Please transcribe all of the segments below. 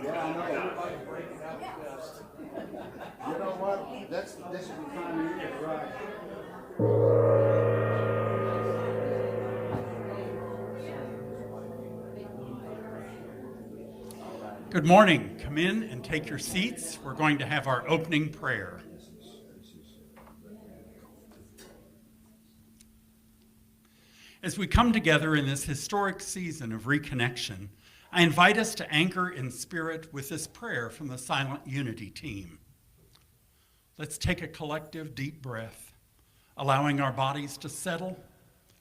Yeah, I know. Everybody's breaking out the dust. You know what? This is the time of year, right? Good morning. Come in and take your seats. We're going to have our opening prayer. As we come together in this historic season of reconnection, I invite us to anchor in spirit with this prayer from the Silent Unity team. Let's take a collective deep breath, allowing our bodies to settle,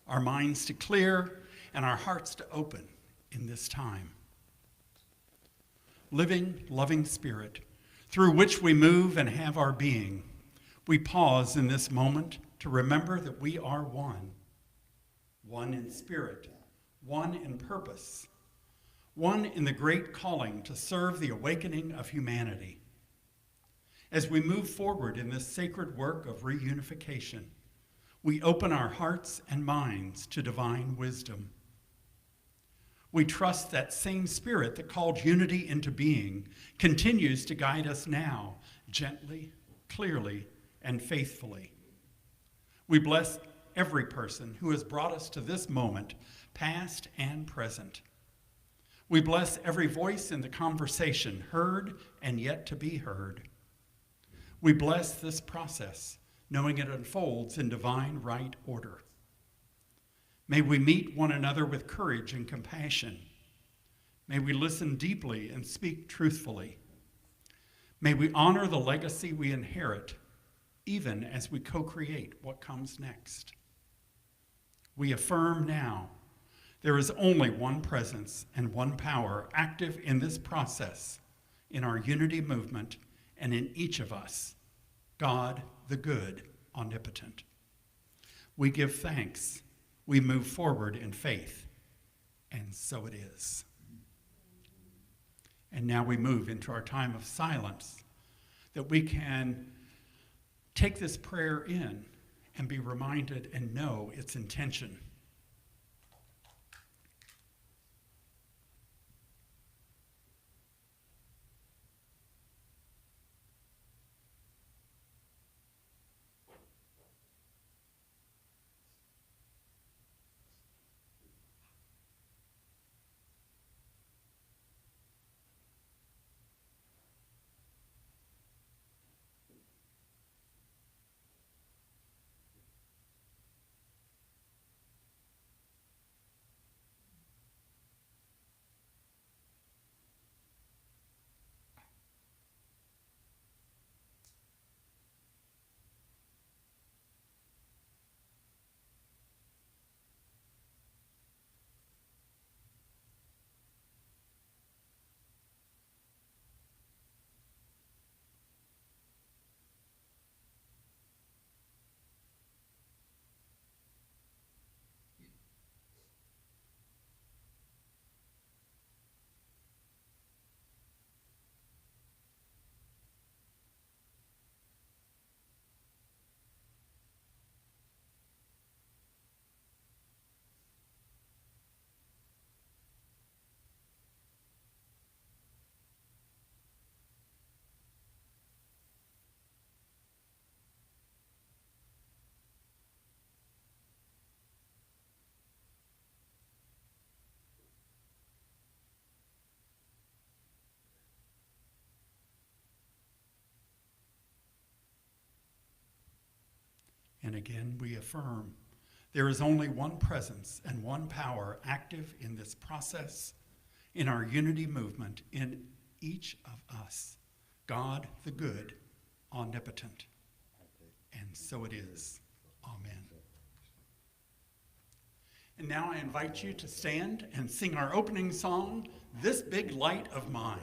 our minds to clear, and our hearts to open in this time. Living, loving Spirit, through which we move and have our being, we pause in this moment to remember that we are one. One in spirit, one in purpose, one in the great calling to serve the awakening of humanity. As we move forward in this sacred work of reunification, we open our hearts and minds to divine wisdom. We trust that same Spirit that called unity into being continues to guide us now, gently, clearly, and faithfully. We bless every person who has brought us to this moment, past and present. We bless every voice in the conversation, heard and yet to be heard. We bless this process, knowing it unfolds in divine right order. May we meet one another with courage and compassion. May we listen deeply and speak truthfully. May we honor the legacy we inherit, even as we co-create what comes next. We affirm now, there is only one presence and one power active in this process, in our unity movement, and in each of us, God, the good, omnipotent. We give thanks. We move forward in faith, and so it is. And now we move into our time of silence, that we can take this prayer in and be reminded and know its intention. And again, we affirm there is only one presence and one power active in this process, in our unity movement, in each of us, God the good, omnipotent. And so it is. Amen. And now I invite you to stand and sing our opening song, This Big Light of Mine.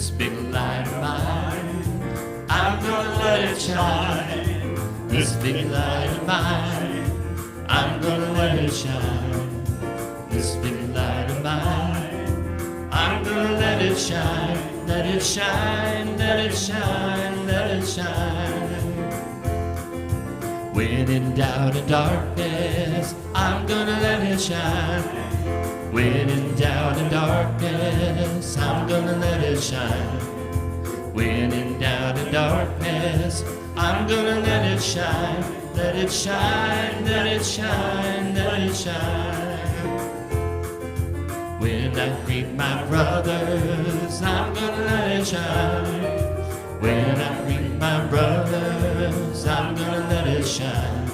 This big light of mine, I'm gonna let it shine. This big light of mine, I'm gonna let it shine. This big light of mine, I'm gonna let it shine. Let it shine, let it shine, let it shine. When in doubt and darkness, I'm gonna let it shine. When in doubt and darkness, I'm gonna let it shine. When in doubt and darkness, I'm gonna let it shine. Let it shine, let it shine, let it shine. When I greet my brothers, I'm gonna let it shine. When I greet my brothers, I'm gonna let it shine.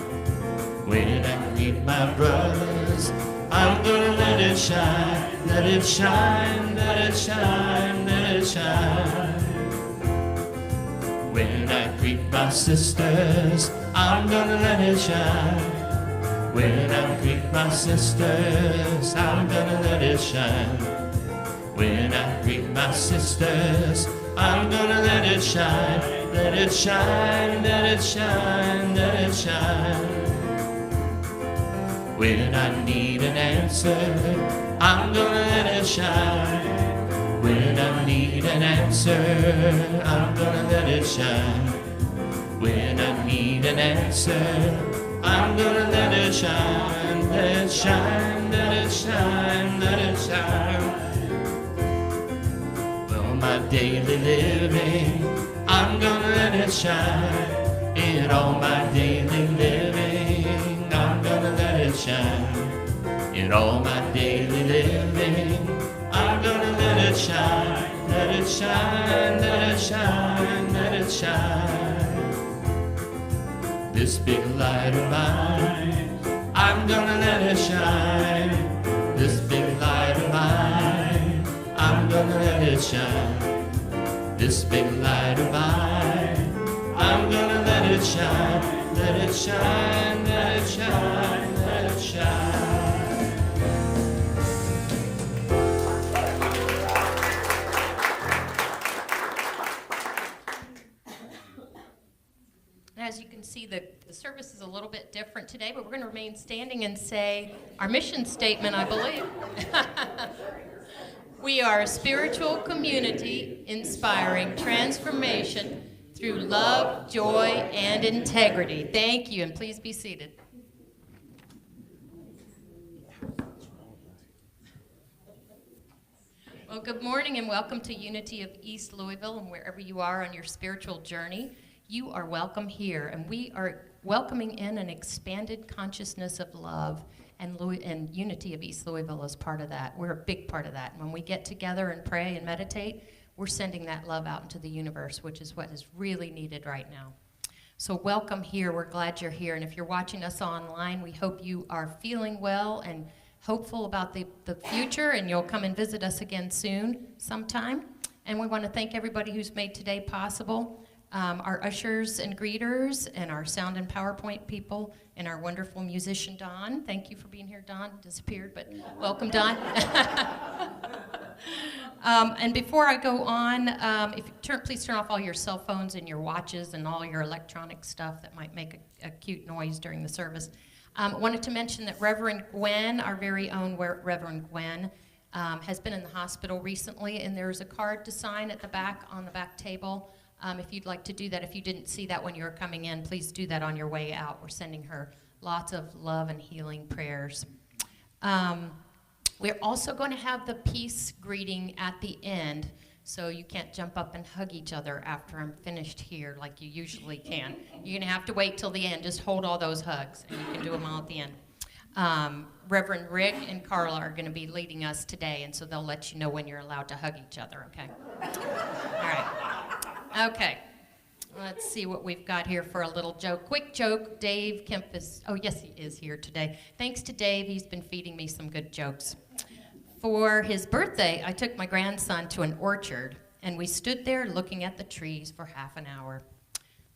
When I greet my brothers, I'm gonna let it shine. Let it shine, let it shine, let it shine. When I greet my sisters, I'm gonna let it shine. When I greet my sisters, I'm gonna let it shine. When I greet my sisters, I'm gonna let it shine. Let it shine, let it shine, let it shine. When I need an answer, I'm gonna let it shine. When I need an answer, I'm gonna let it shine. When I need an answer, I'm gonna let it shine. Let it shine, let it shine, let it shine. Well, my daily living, I'm gonna let it shine. In all my daily living, I'm gonna let it shine. In all my daily living, I'm gonna let it shine. Let it shine, let it shine, let it shine. This big light of mine, I'm gonna let it shine. This big light of mine, I'm gonna let it shine. This big light of mine, I'm gonna let it shine. Let it shine, let it shine, let it shine. As you can see, the service is a little bit different today, but we're going to remain standing and say our mission statement, I believe. We are a spiritual community inspiring transformation through love, joy, and integrity. Thank you, and please be seated. Well, good morning and welcome to Unity of East Louisville, and wherever you are on your spiritual journey, you are welcome here, and we are welcoming in an expanded consciousness of love, and Unity of East Louisville is part of that. We're a big part of that. When we get together and pray and meditate, we're sending that love out into the universe, which is what is really needed right now. So welcome here. We're glad you're here, and if you're watching us online, we hope you are feeling well and hopeful about the future, and you'll come and visit us again soon sometime. And we want to thank everybody who's made today possible. Our ushers and greeters, and our sound and PowerPoint people, and our wonderful musician, Don. Thank you for being here, Don. Disappeared, but welcome, Don. And before I go on, please turn off all your cell phones and your watches and all your electronic stuff that might make a cute noise during the service. Wanted to mention that Reverend Gwen, our very own Reverend Gwen, has been in the hospital recently, and there's a card to sign at the back on the back table. If you'd like to do that, if you didn't see that when you were coming in, please do that on your way out. We're sending her lots of love and healing prayers. We're also going to have the peace greeting at the end, so you can't jump up and hug each other after I'm finished here like you usually can. You're going to have to wait till the end. Just hold all those hugs, and you can do them all at the end. Reverend Rick and Carla are going to be leading us today, and so they'll let you know when you're allowed to hug each other, okay? All right. Okay, let's see what we've got here for a little joke. Quick joke, Dave Kemp is, oh yes, he is here today. Thanks to Dave, he's been feeding me some good jokes. For his birthday, I took my grandson to an orchard, and we stood there looking at the trees for half an hour.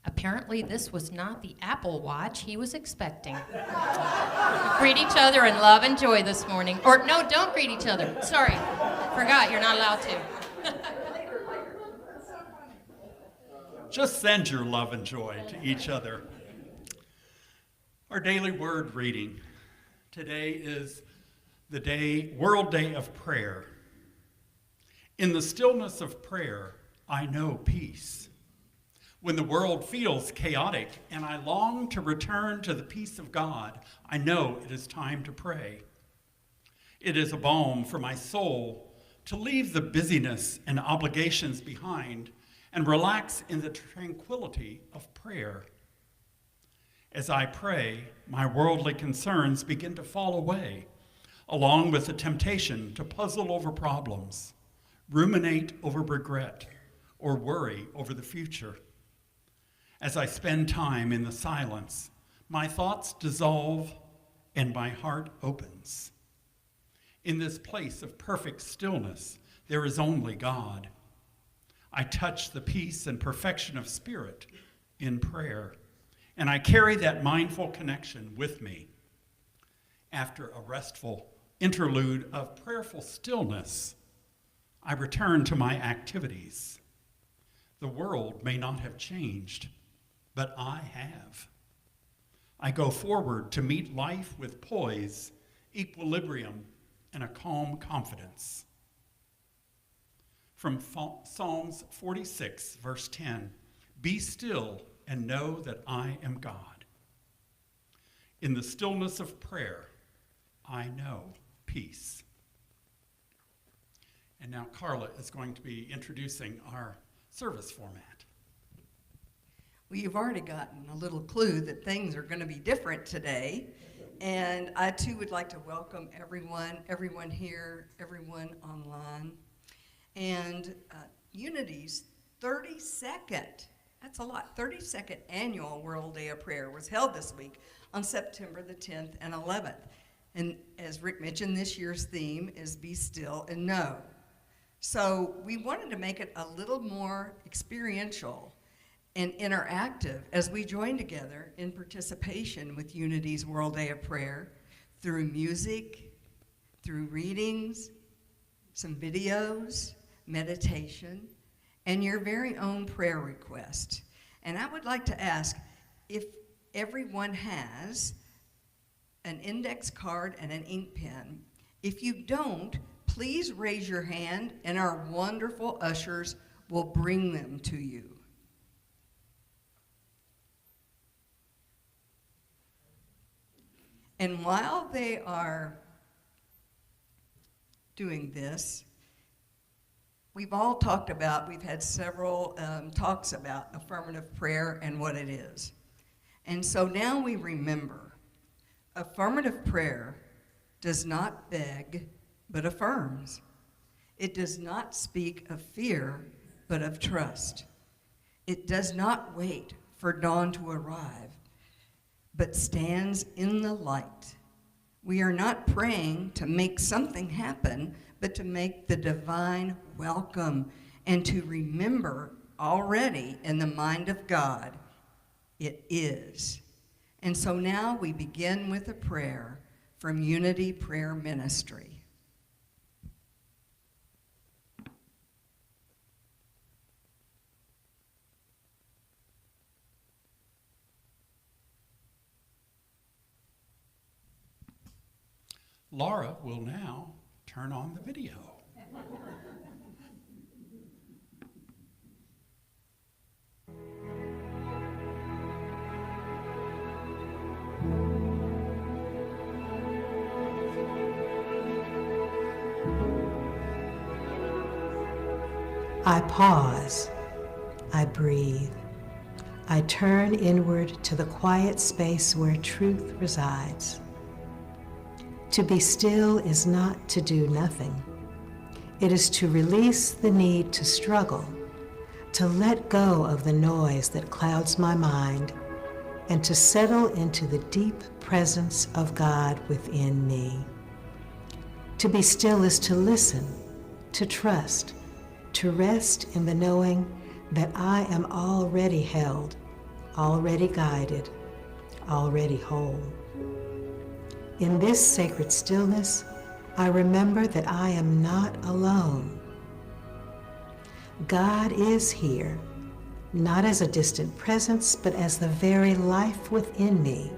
Apparently, this was not the Apple Watch he was expecting. Greet each other in love and joy this morning. Or no, don't greet each other. Sorry, forgot, you're not allowed to. Just send your love and joy to each other. Our daily word reading. Today is the World Day of Prayer. In the stillness of prayer, I know peace. When the world feels chaotic and I long to return to the peace of God, I know it is time to pray. It is a balm for my soul to leave the busyness and obligations behind and relax in the tranquility of prayer. As I pray, my worldly concerns begin to fall away, along with the temptation to puzzle over problems, ruminate over regret, or worry over the future. As I spend time in the silence, my thoughts dissolve and my heart opens. In this place of perfect stillness, there is only God. I touch the peace and perfection of spirit in prayer, and I carry that mindful connection with me. After a restful interlude of prayerful stillness, I return to my activities. The world may not have changed, but I have. I go forward to meet life with poise, equilibrium, and a calm confidence. From Psalms 46, verse 10, "Be still and know that I am God." In the stillness of prayer, I know peace. And now Carla is going to be introducing our service format. Well, you've already gotten a little clue that things are going to be different today. And I, too, would like to welcome everyone here, everyone online. And Unity's 32nd, that's a lot, 32nd annual World Day of Prayer was held this week on September the 10th and 11th. And as Rick mentioned, this year's theme is Be Still and Know. So we wanted to make it a little more experiential and interactive as we join together in participation with Unity's World Day of Prayer through music, through readings, some videos, meditation, and your very own prayer request. And I would like to ask if everyone has an index card and an ink pen. If you don't, please raise your hand and our wonderful ushers will bring them to you. And while they are doing this, we've had several talks about affirmative prayer and what it is. And so now we remember, affirmative prayer does not beg, but affirms. It does not speak of fear, but of trust. It does not wait for dawn to arrive, but stands in the light. We are not praying to make something happen, but to make the divine welcome and to remember already in the mind of God, it is. And so now we begin with a prayer from Unity Prayer Ministry. Laura will now turn on the video. I pause, I breathe, I turn inward to the quiet space where truth resides. To be still is not to do nothing. It is to release the need to struggle, to let go of the noise that clouds my mind, and to settle into the deep presence of God within me. To be still is to listen, to trust, to rest in the knowing that I am already held, already guided, already whole. In this sacred stillness, I remember that I am not alone. God is here, not as a distant presence, but as the very life within me.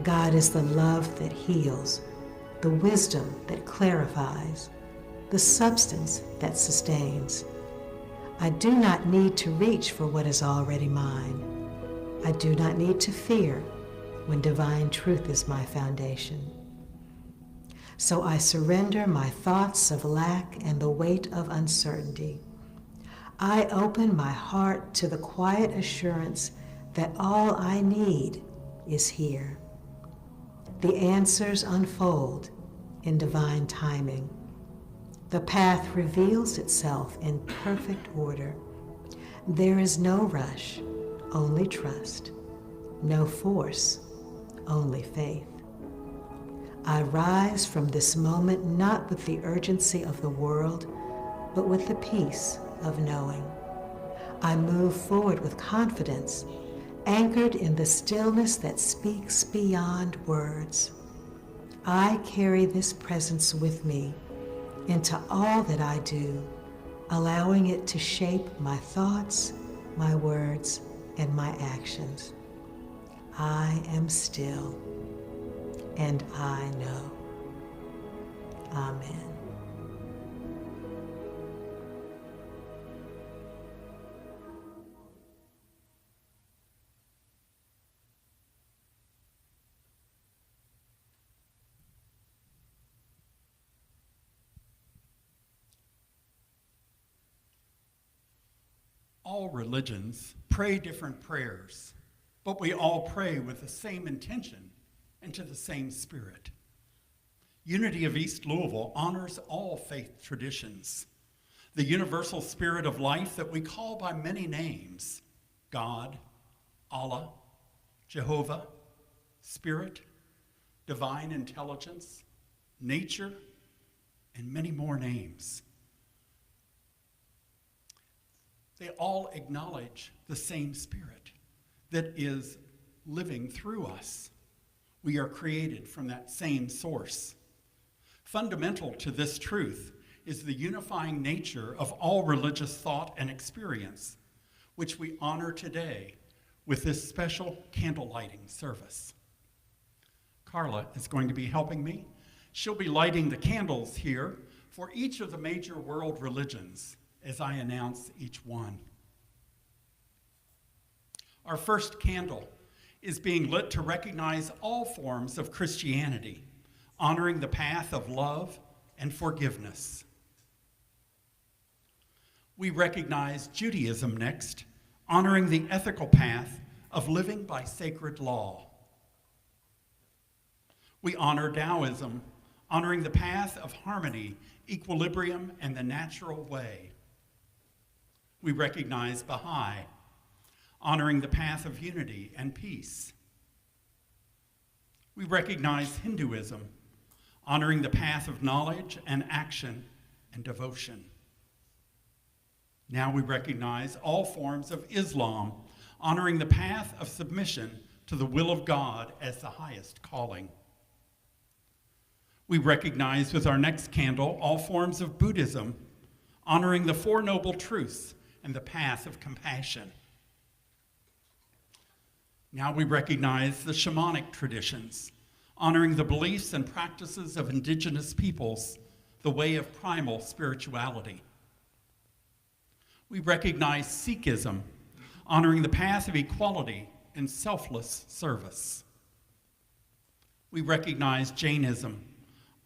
God is the love that heals, the wisdom that clarifies, the substance that sustains. I do not need to reach for what is already mine. I do not need to fear when divine truth is my foundation. So I surrender my thoughts of lack and the weight of uncertainty. I open my heart to the quiet assurance that all I need is here. The answers unfold in divine timing. The path reveals itself in perfect order. There is no rush, only trust. No force, only faith. I rise from this moment not with the urgency of the world, but with the peace of knowing. I move forward with confidence, anchored in the stillness that speaks beyond words. I carry this presence with me into all that I do, allowing it to shape my thoughts, my words, and my actions. I am still, and I know. Amen. All religions pray different prayers, but we all pray with the same intention and to the same spirit. Unity of East Louisville honors all faith traditions, the universal spirit of life that we call by many names: God, Allah, Jehovah, Spirit, divine intelligence, nature, and many more names. They all acknowledge the same spirit that is living through us. We are created from that same source. Fundamental to this truth is the unifying nature of all religious thought and experience, which we honor today with this special candle lighting service. Carla is going to be helping me. She'll be lighting the candles here for each of the major world religions as I announce each one. Our first candle is being lit to recognize all forms of Christianity, honoring the path of love and forgiveness. We recognize Judaism next, honoring the ethical path of living by sacred law. We honor Taoism, honoring the path of harmony, equilibrium, and the natural way. We recognize Baha'i, honoring the path of unity and peace. We recognize Hinduism, honoring the path of knowledge and action and devotion. Now we recognize all forms of Islam, honoring the path of submission to the will of God as the highest calling. We recognize with our next candle all forms of Buddhism, honoring the Four Noble Truths and the path of compassion. Now we recognize the shamanic traditions, honoring the beliefs and practices of indigenous peoples, the way of primal spirituality. We recognize Sikhism, honoring the path of equality and selfless service. We recognize Jainism,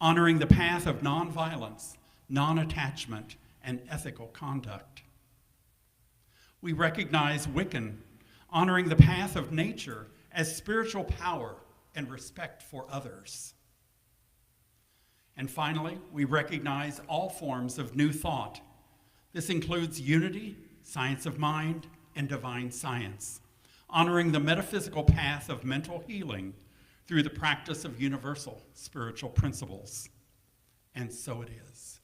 honoring the path of nonviolence, non-attachment, and ethical conduct. We recognize Wiccan, honoring the path of nature as spiritual power and respect for others. And finally, we recognize all forms of new thought. This includes unity, science of mind, and divine science, honoring the metaphysical path of mental healing through the practice of universal spiritual principles. And so it is.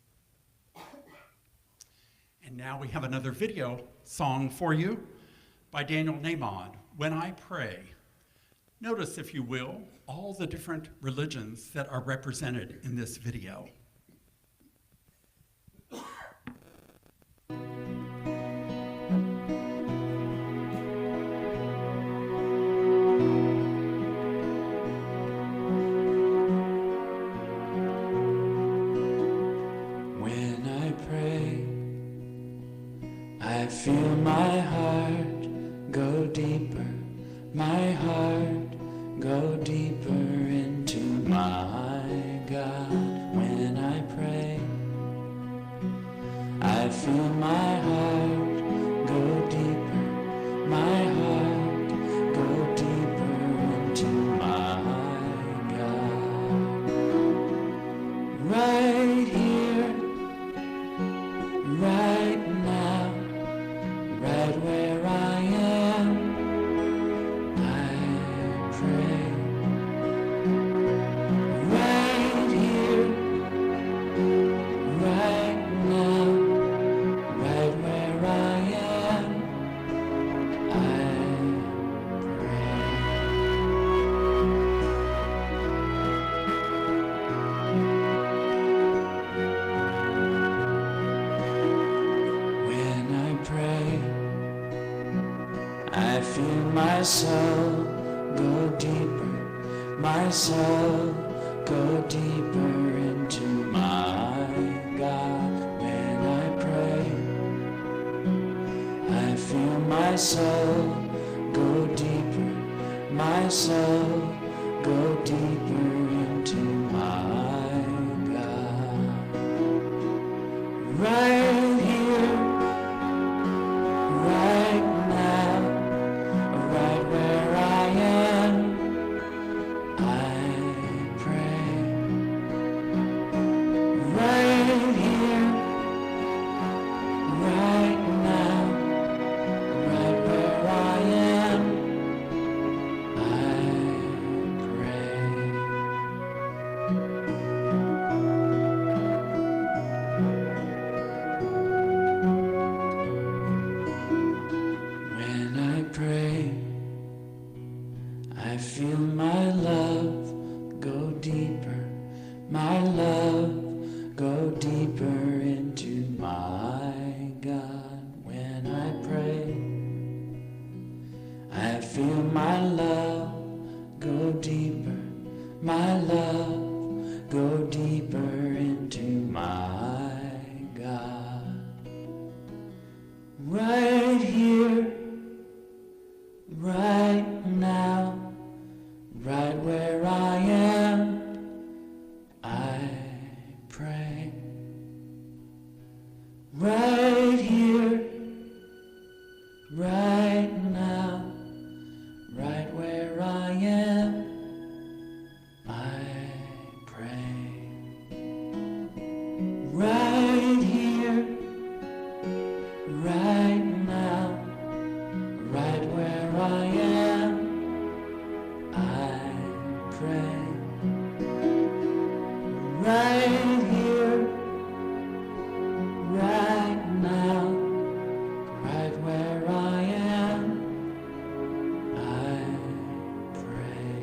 And now we have another video song for you by Daniel Nahmod, When I Pray. Notice, if you will, all the different religions that are represented in this video. feel my heart go deeper, my heart go deeper into my God when I pray. I feel my heart go deeper, my heart go deeper into my God. Right here, right now, right where I am, I pray. Right here, right now, right where I am, I pray. When I pray, I feel my soul go deeper, my soul go deeper into my God. When I pray, I feel my soul go deeper, my soul go deeper into my God. Right here, right now, right where I am, I pray. Right here, right now, right where I am, I pray. When I pray, I feel my love go deeper, my love go deeper into my God. When I pray, I feel my love go deeper, my love go deeper into my God. Right here, right now, right where I am, I pray. Right here, right now, right where I am, I pray. Right here, right now, right where I am, I pray. Right here, right now, right where I am, I pray.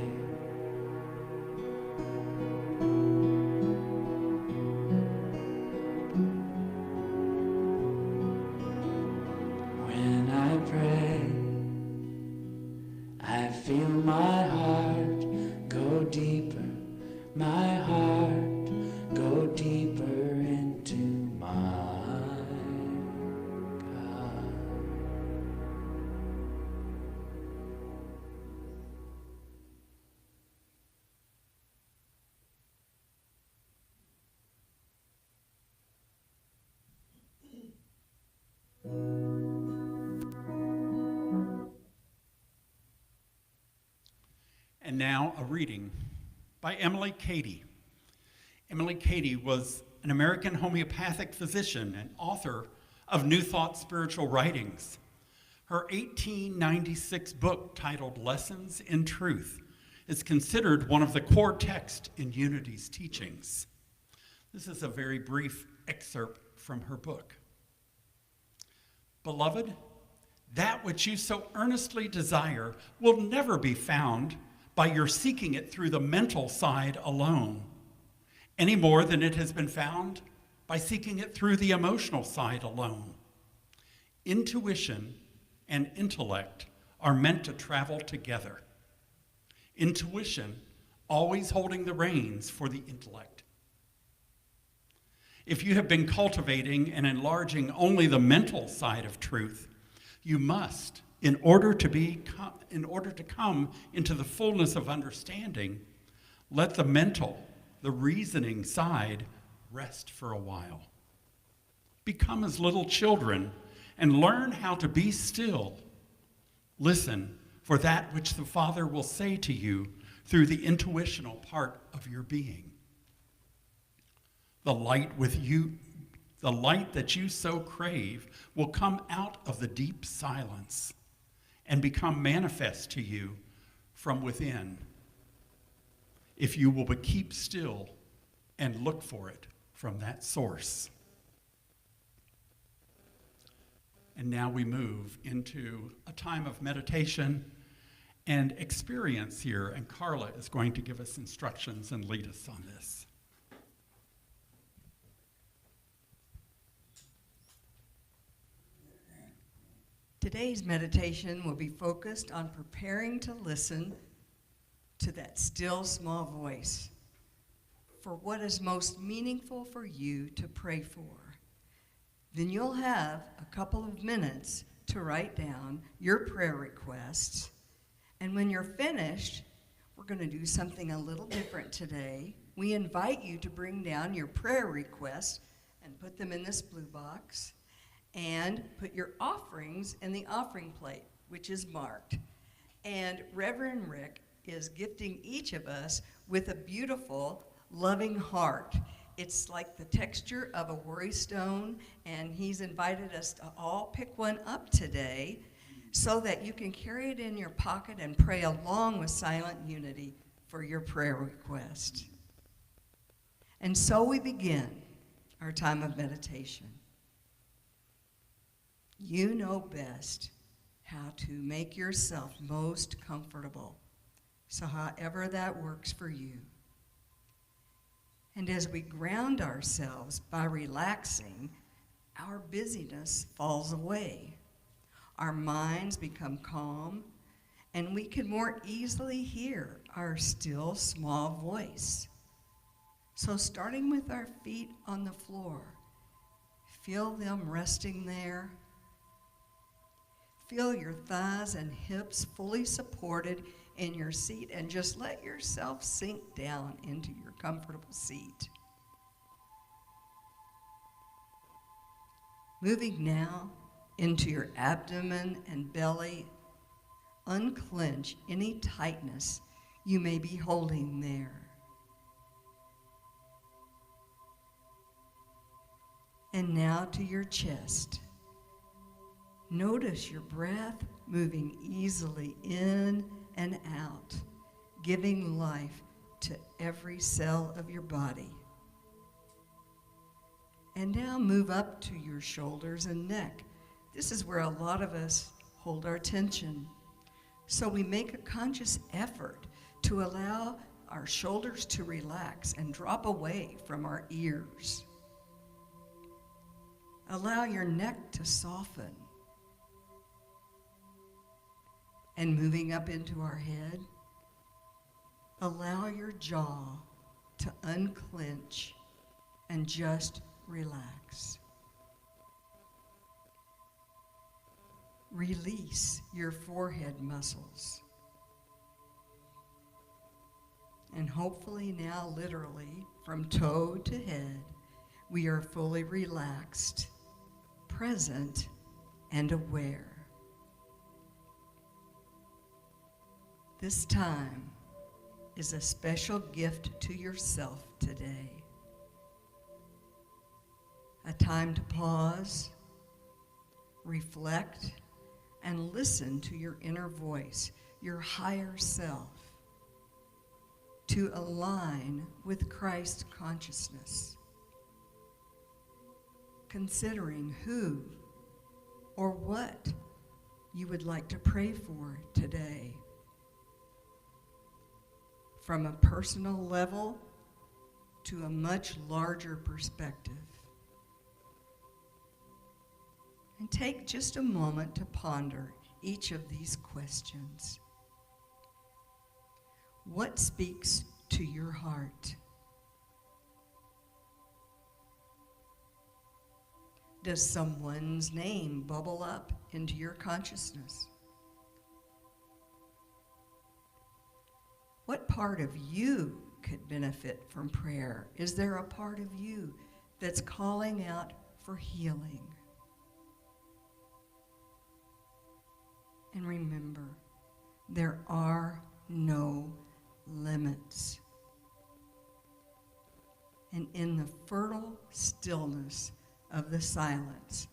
When I pray, I feel my heart go deeper, my heart go deeper into my God. And now a reading by Emily Cady. Emily Cady was an American homeopathic physician and author of New Thought Spiritual Writings. Her 1896 book titled Lessons in Truth is considered one of the core texts in Unity's teachings. This is a very brief excerpt from her book. Beloved, that which you so earnestly desire will never be found by your seeking it through the mental side alone, any more than it has been found by seeking it through the emotional side alone. Intuition and intellect are meant to travel together. Intuition always holding the reins for the intellect. If you have been cultivating and enlarging only the mental side of truth, You must, in order to come into the fullness of understanding, let the mental, the reasoning side rest for a while. Become as little children and learn how to be still. Listen for that which the Father will say to you through the intuitional part of your being. The light that you so crave will come out of the deep silence and become manifest to you from within, if you will but keep still and look for it from that source. And now we move into a time of meditation and experience here, and Carla is going to give us instructions and lead us on this. Today's meditation will be focused on preparing to listen to that still small voice for what is most meaningful for you to pray for. Then you'll have a couple of minutes to write down your prayer requests. And when you're finished, we're going to do something a little different today. We invite you to bring down your prayer requests and put them in this blue box. And put your offerings in the offering plate, which is marked. And Reverend Rick is gifting each of us with a beautiful, loving heart. It's like the texture of a worry stone, and he's invited us to all pick one up today so that you can carry it in your pocket and pray along with Silent Unity for your prayer request. And so we begin our time of meditation. You know best how to make yourself most comfortable, so however that works for you. And as we ground ourselves by relaxing, our busyness falls away. Our minds become calm, and we can more easily hear our still small voice. So starting with our feet on the floor, feel them resting there. Feel your thighs and hips fully supported in your seat, and just let yourself sink down into your comfortable seat. Moving now into your abdomen and belly, unclench any tightness you may be holding there. And now to your chest. Notice your breath moving easily in and out, giving life to every cell of your body. And now move up to your shoulders and neck. This is where a lot of us hold our tension. So we make a conscious effort to allow our shoulders to relax and drop away from our ears. Allow your neck to soften. And moving up into our head, allow your jaw to unclench and just relax. Release your forehead muscles. And hopefully now, literally, from toe to head, we are fully relaxed, present, and aware. This time is a special gift to yourself today. A time to pause, reflect, and listen to your inner voice, your higher self, to align with Christ consciousness. Considering who or what you would like to pray for today. From a personal level to a much larger perspective. And take just a moment to ponder each of these questions. What speaks to your heart? Does someone's name bubble up into your consciousness? What part of you could benefit from prayer? Is there a part of you that's calling out for healing? And remember, there are no limits. And in the fertile stillness of the silence,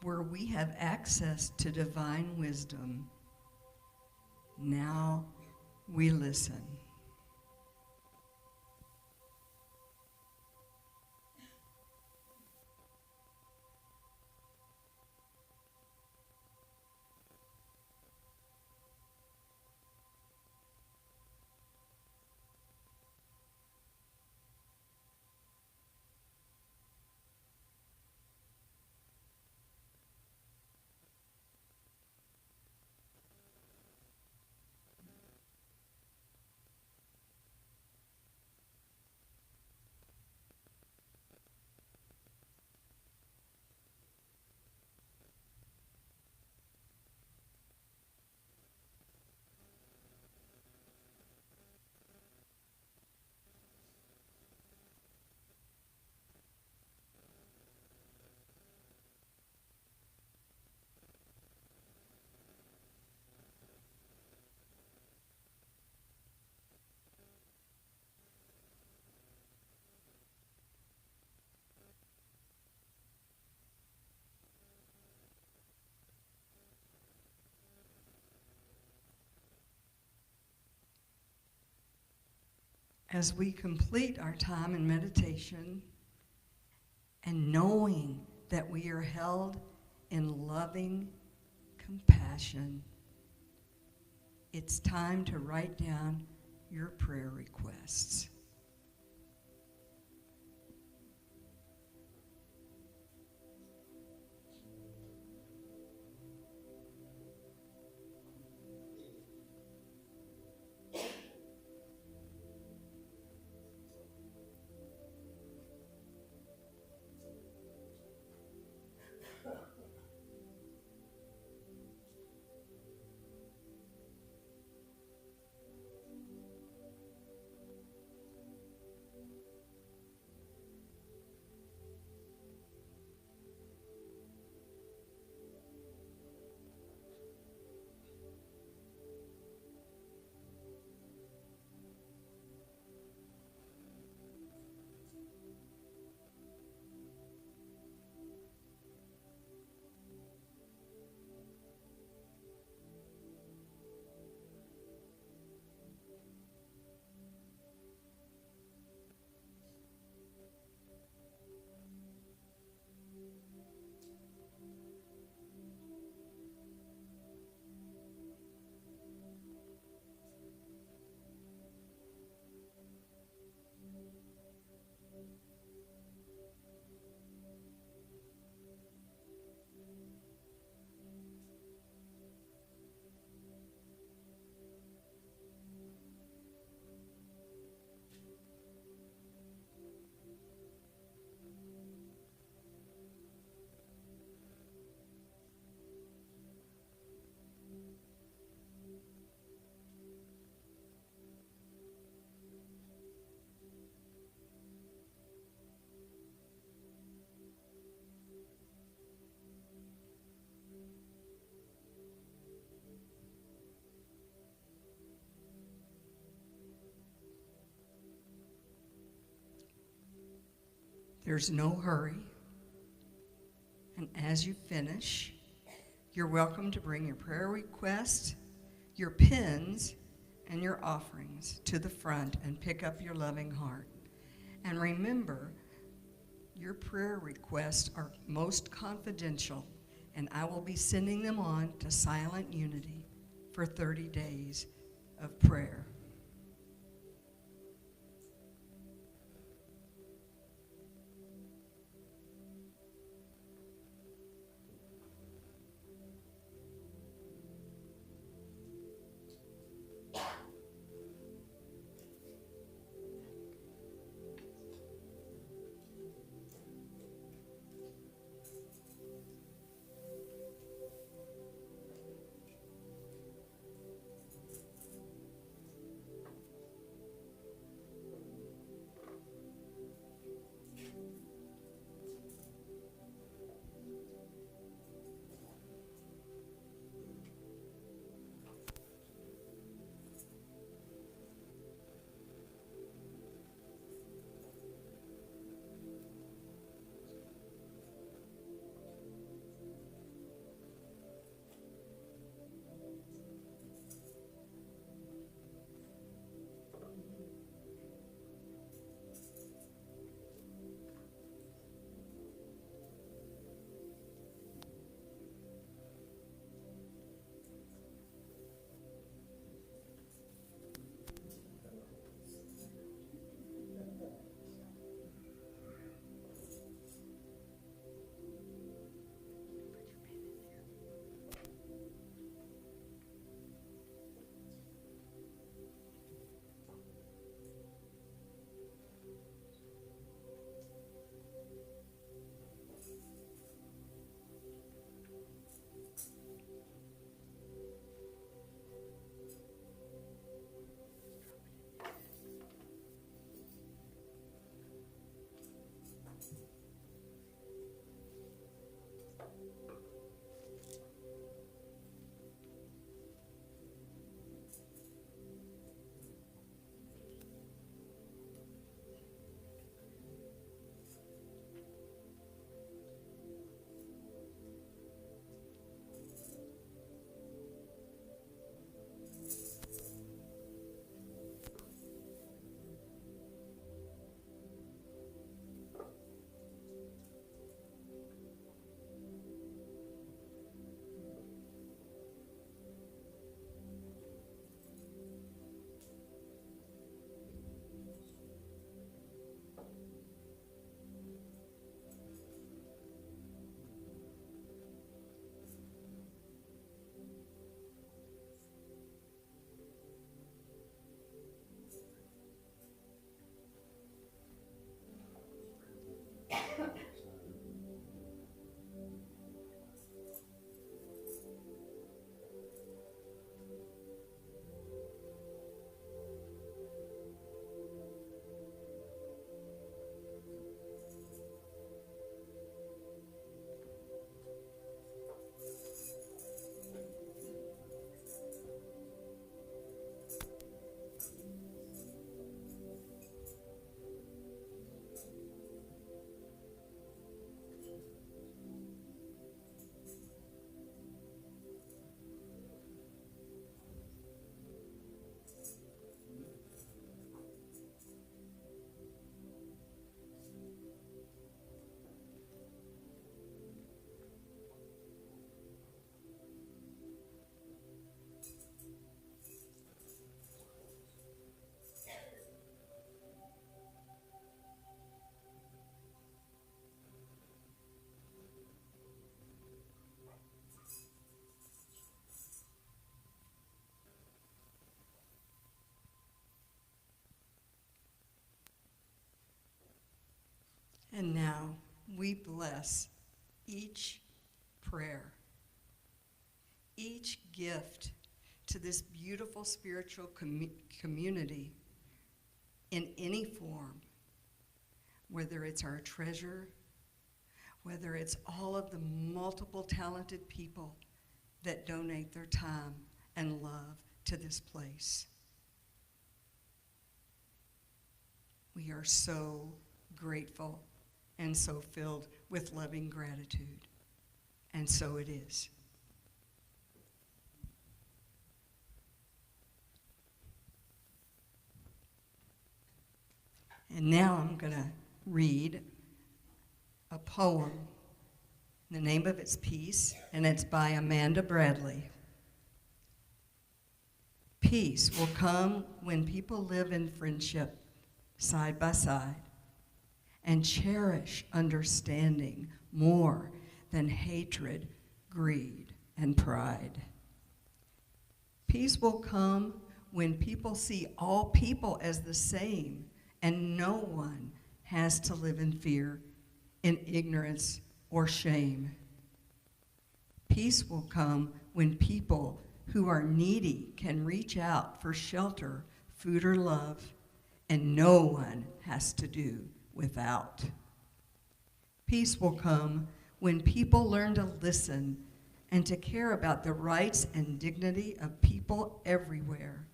where we have access to divine wisdom, now we listen. As we complete our time in meditation and knowing that we are held in loving compassion, it's time to write down your prayer requests. There's no hurry. And as you finish, you're welcome to bring your prayer requests, your pens, and your offerings to the front and pick up your loving heart. And remember, your prayer requests are most confidential, and I will be sending them on to Silent Unity for 30 days of prayer. And now we bless each prayer, each gift to this beautiful spiritual community in any form, whether it's our treasure, whether it's all of the multiple talented people that donate their time and love to this place. We are so grateful and so filled with loving gratitude. And so it is. And now I'm going to read a poem. The name of it's Peace, and it's by Amanda Bradley. Peace will come when people live in friendship side by side and cherish understanding more than hatred, greed, and pride. Peace will come when people see all people as the same and no one has to live in fear, in ignorance, or shame. Peace will come when people who are needy can reach out for shelter, food, or love, and no one has to do without. Peace will come when people learn to listen and to care about the rights and dignity of people everywhere.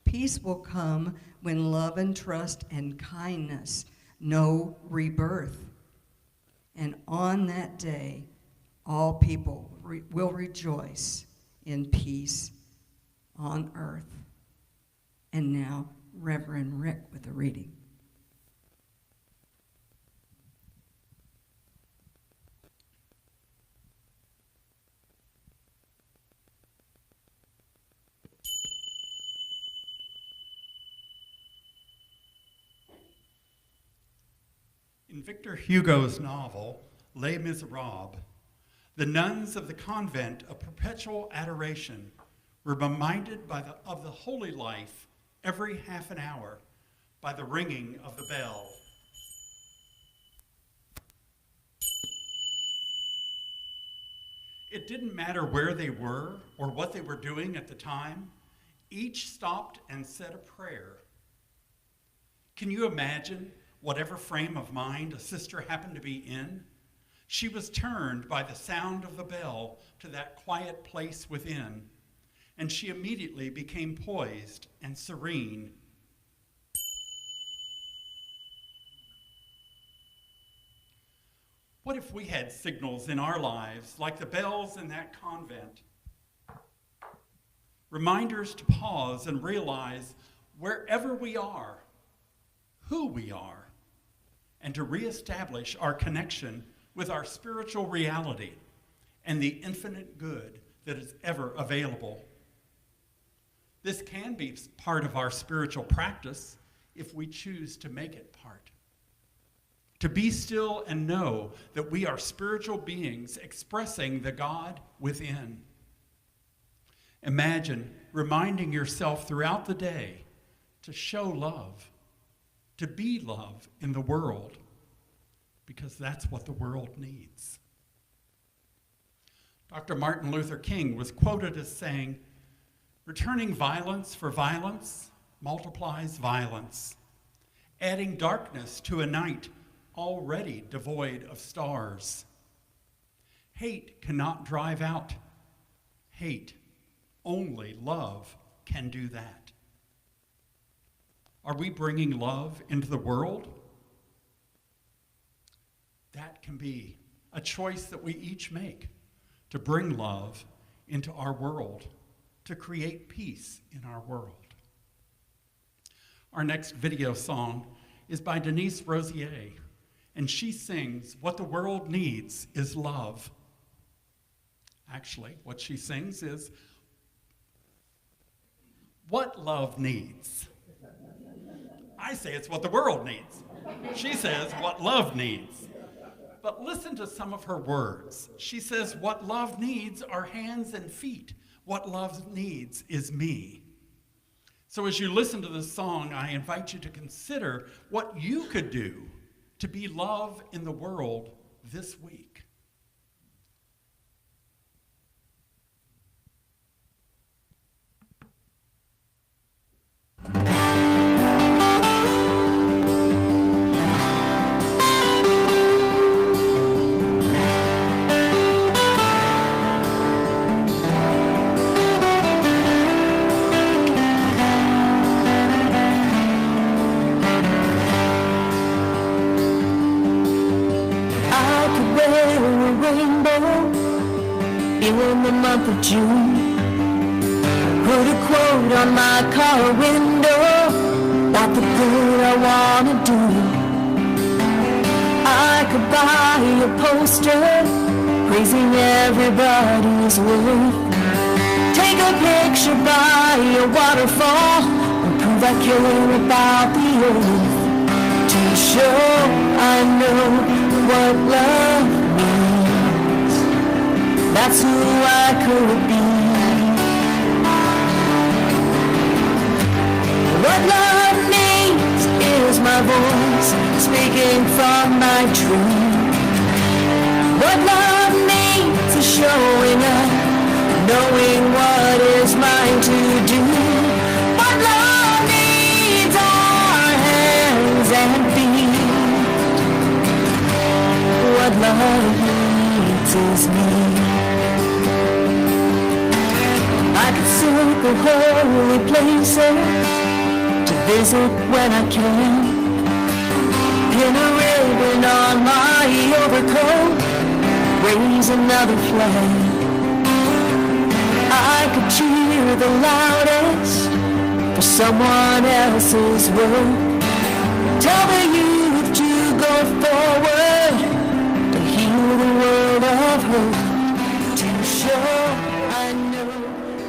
Peace will come when love and trust and kindness know rebirth. And on that day, all people will rejoice in peace on earth. And now, Reverend Rick with the reading. In Victor Hugo's novel, Les Miserables, the nuns of the convent of perpetual adoration were reminded of the holy life every half an hour by the ringing of the bell. It didn't matter where they were or what they were doing at the time. Each stopped and said a prayer. Can you imagine whatever frame of mind a sister happened to be in? She was turned by the sound of the bell to that quiet place within, and she immediately became poised and serene. What if we had signals in our lives like the bells in that convent? Reminders to pause and realize wherever we are, who we are, and to reestablish our connection with our spiritual reality and the infinite good that is ever available. This can be part of our spiritual practice if we choose to make it part. To be still and know that we are spiritual beings expressing the God within. Imagine reminding yourself throughout the day to show love, to be love in the world, because that's what the world needs. Dr. Martin Luther King was quoted as saying, "Returning violence for violence multiplies violence, adding darkness to a night already devoid of stars. Hate cannot drive out hate. Only love can do that." Are we bringing love into the world? That can be a choice that we each make, to bring love into our world, to create peace in our world. Our next video song is by Denise Rosier, and she sings, "What the world needs is love." Actually, what she sings is, "What love needs." I say it's what the world needs. She says what love needs. But listen to some of her words. She says, "What love needs are hands and feet. What love needs is me." So as you listen to this song, I invite you to consider what you could do to be love in the world this week. In the month of June, put a quote on my car window about the good I wanna do. I could buy a poster praising everybody's worth, take a picture by a waterfall and prove I care about the earth, to show I know what love means. That's who I could be. What love means is my voice speaking from my truth. What love means is showing up, knowing what is mine to do. What love needs are hands and feet. What love needs is me. I could circle holy places to visit when I can, pin a ribbon on my overcoat, raise another flag. I could cheer the loudest for someone else's work, tell the youth to go forward, to heal the world of hurt, to show I know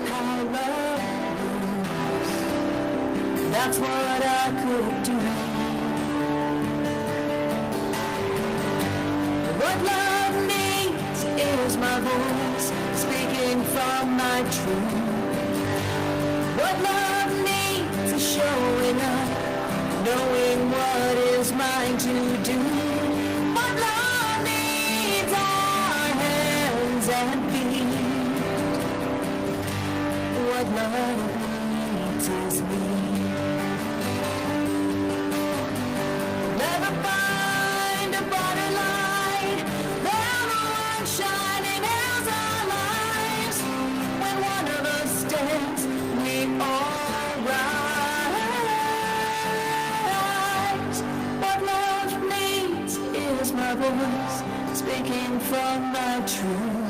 how love moves. That's what I could do. What love needs is my voice speaking from my truth. What love needs is showing up, knowing what is mine to do. What love needs are hands and feet. What love needs is me. Never find a brighter light than the one shining as our lives. When one of us stands, we all rise. What love needs is my voice speaking from my truth.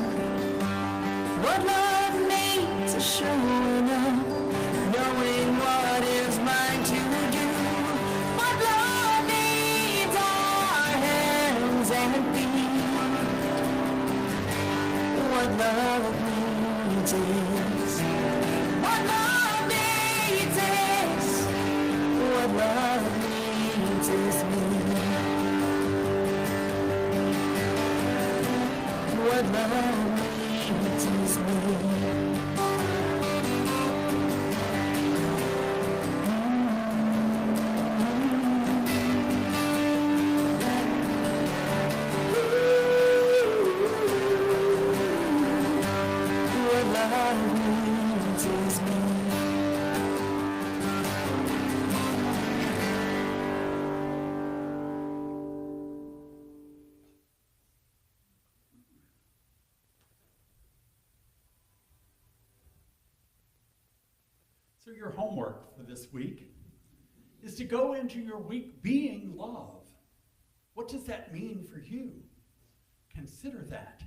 What love needs is showing up, knowing what is mine to do. What love needs are hands and feet. What love needs is. What love needs is. What love needs is me. What love needs is me. What love needs is me. So your homework for this week is to go into your week being love. What does that mean for you? Consider that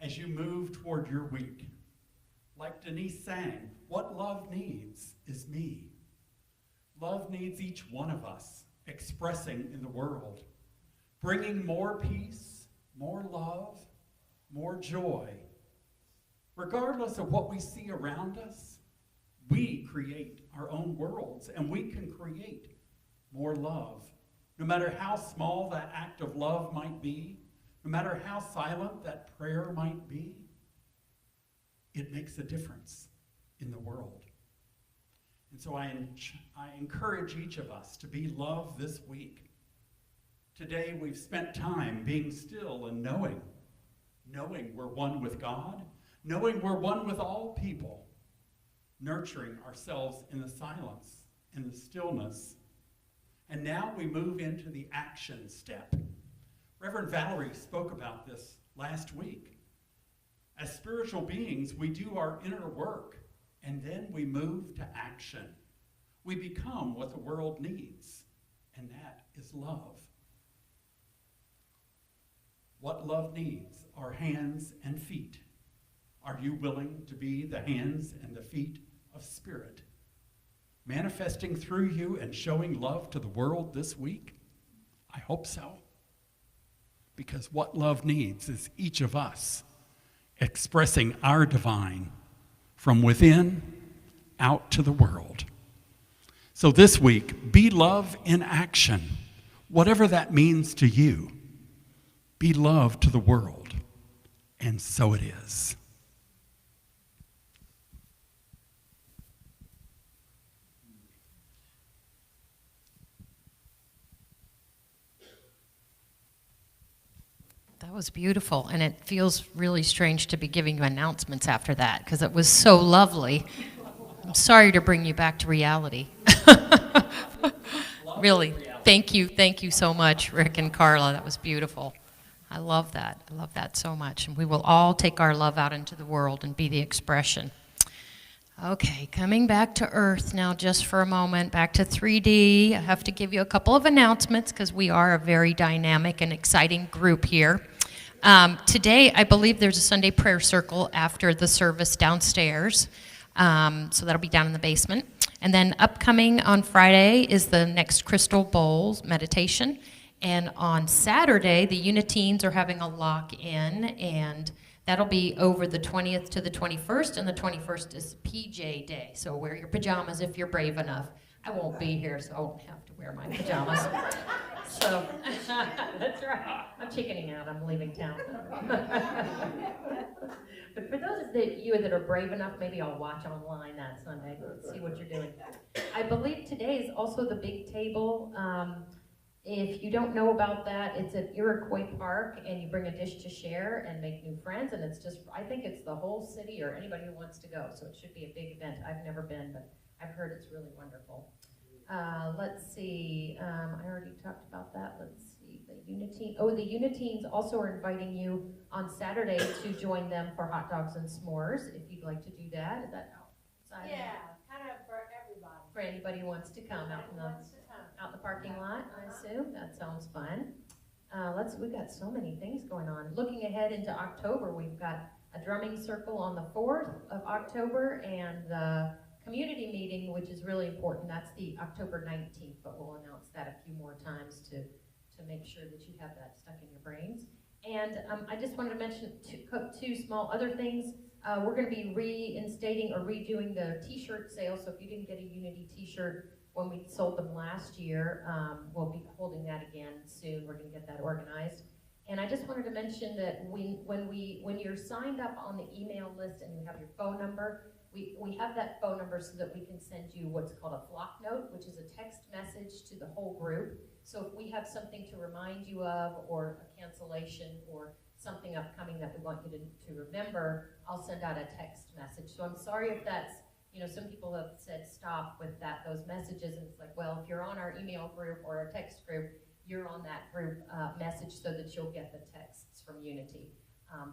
as you move toward your week. Like Denise sang, what love needs is me. Love needs each one of us expressing in the world, bringing more peace, more love, more joy. Regardless of what we see around us, we create our own worlds, and we can create more love. No matter how small that act of love might be, no matter how silent that prayer might be, it makes a difference in the world. And so I encourage each of us to be love this week. Today we've spent time being still and knowing we're one with God, knowing we're one with all people, nurturing ourselves in the silence, in the stillness. And now we move into the action step. Reverend Valerie spoke about this last week. As spiritual beings, we do our inner work, and then we move to action. We become what the world needs, and that is love. What love needs are hands and feet. Are you willing to be the hands and the feet of Spirit, manifesting through you and showing love to the world this week? I hope so. Because what love needs is each of us expressing our divine from within out to the world. So this week, be love in action, whatever that means to you. Be love to the world, and so it is. That was beautiful, and it feels really strange to be giving you announcements after that because it was so lovely. I'm sorry to bring you back to reality. Really, thank you so much, Rick and Carla. That was beautiful. I love that so much, and we will all take our love out into the world and be the expression. Okay, coming back to Earth now just for a moment, back to 3D. I have to give you a couple of announcements because we are a very dynamic and exciting group here. Today, I believe there's a Sunday prayer circle after the service downstairs, so that'll be down in the basement. And then upcoming on Friday is the next Crystal Bowls meditation. And on Saturday, the Uniteens are having a lock-in, and that'll be over the 20th to the 21st, and the 21st is PJ Day. So wear your pajamas if you're brave enough. I won't be here, so I won't have to wear my pajamas. So, that's right. I'm chickening out. I'm leaving town. But for those of you that are brave enough, maybe I'll watch online that Sunday and see what you're doing. I believe today is also the big table. If you don't know about that, it's at Iroquois Park, and you bring a dish to share and make new friends, and it's just, I think it's the whole city or anybody who wants to go, so it should be a big event. I've never been, but I've heard it's really wonderful. Let's see, I already talked about that. Let's see, the Uniteens also are inviting you on Saturday to join them for hot dogs and s'mores, if you'd like to do that. Is that outside? Yeah, kind of for everybody. For anybody who wants to come out in the parking lot, I assume. That sounds fun. We've got so many things going on. Looking ahead into October, we've got a drumming circle on the 4th of October, and the community meeting, which is really important. That's the October 19th, but we'll announce that a few more times to make sure that you have that stuck in your brains. And I just wanted to mention two small other things. We're going to be reinstating or redoing the t-shirt sale, so if you didn't get a Unity t-shirt when we sold them last year, we'll be holding that again soon. We're going to get that organized. And I just wanted to mention that when you're signed up on the email list and you have your phone number, we have that phone number so that we can send you what's called a flock note, which is a text message to the whole group. So if we have something to remind you of, or a cancellation, or something upcoming that we want you to remember, I'll send out a text message. So I'm sorry if that's, some people have said stop with those messages, and it's like, well, if you're on our email group or our text group, you're on that group message so that you'll get the texts from Unity.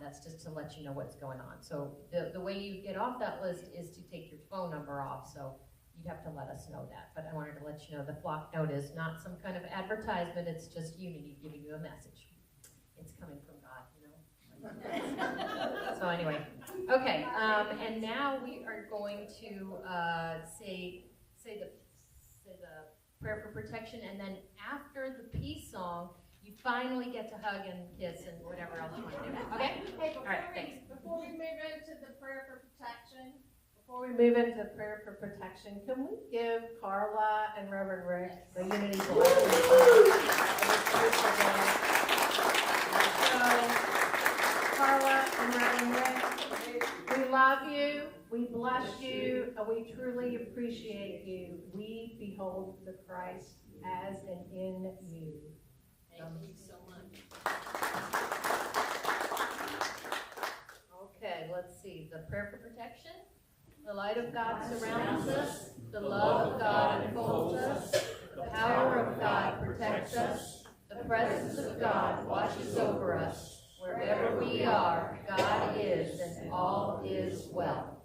That's just to let you know what's going on. So the way you get off that list is to take your phone number off, so you'd have to let us know that. But I wanted to let you know the flock note is not some kind of advertisement, it's just Unity giving you a message. It's coming from God, So anyway, okay, and now we are going to say the prayer for protection, and then after the peace song, you finally get to hug and kiss and whatever else you want to do. Okay? Hey, All right, thanks. Before we move into the prayer for protection, can we give Carla and Reverend Rick the Unity blessing? So, Carla and Reverend Rick, we love you, we bless you, and we truly appreciate you. We behold the Christ as and in you. Amen. light of God surrounds us, the love of God enfolds us, the power of God protects us, the presence of God watches over us. Wherever we are, God is, and all is well.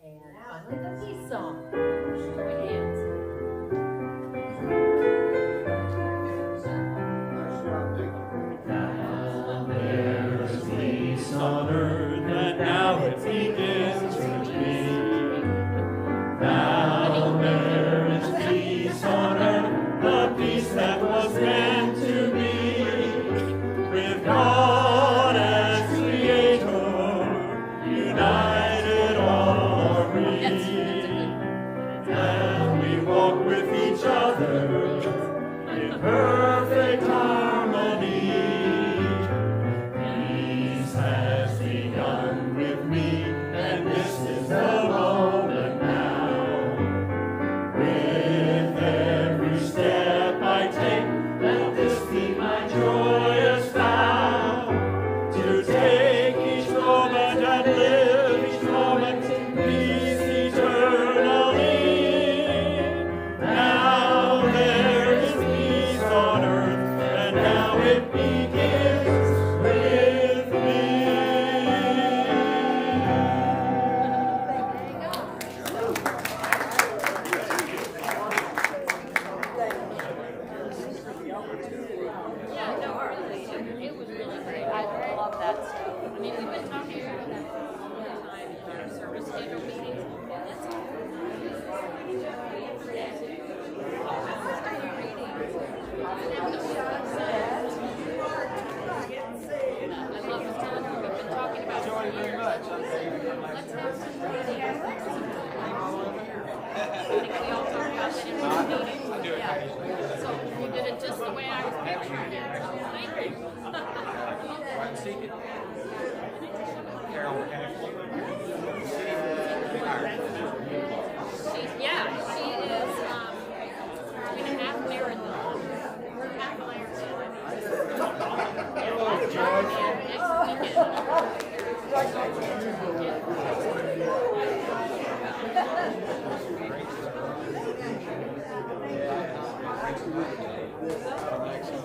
And finally, the peace song. Join hands. Now there is peace on earth, and now it begins with me. Now there is peace on earth, the peace that was meant to be. With God as Creator, united all are we. And we walk with each other in perfect harmony. Peace has begun with me, and this is the moment now. With every step I take, let this be my joyous vow. To take each moment and live each moment in peace eternally. Now there is peace on earth, and now it begins with me. Yeah, no, really, it was really great. I love that stuff. I mean, we've been talking about that for a long time in our service schedule meetings, and that's all. I love this time. We've been talking about it for years. Let's have some reading. I think we all talked about that in one meeting. Yeah. So you did it just the way I was picturing it. Thank you. Yeah, she is doing a half marathon. We're half marathon. Next weekend.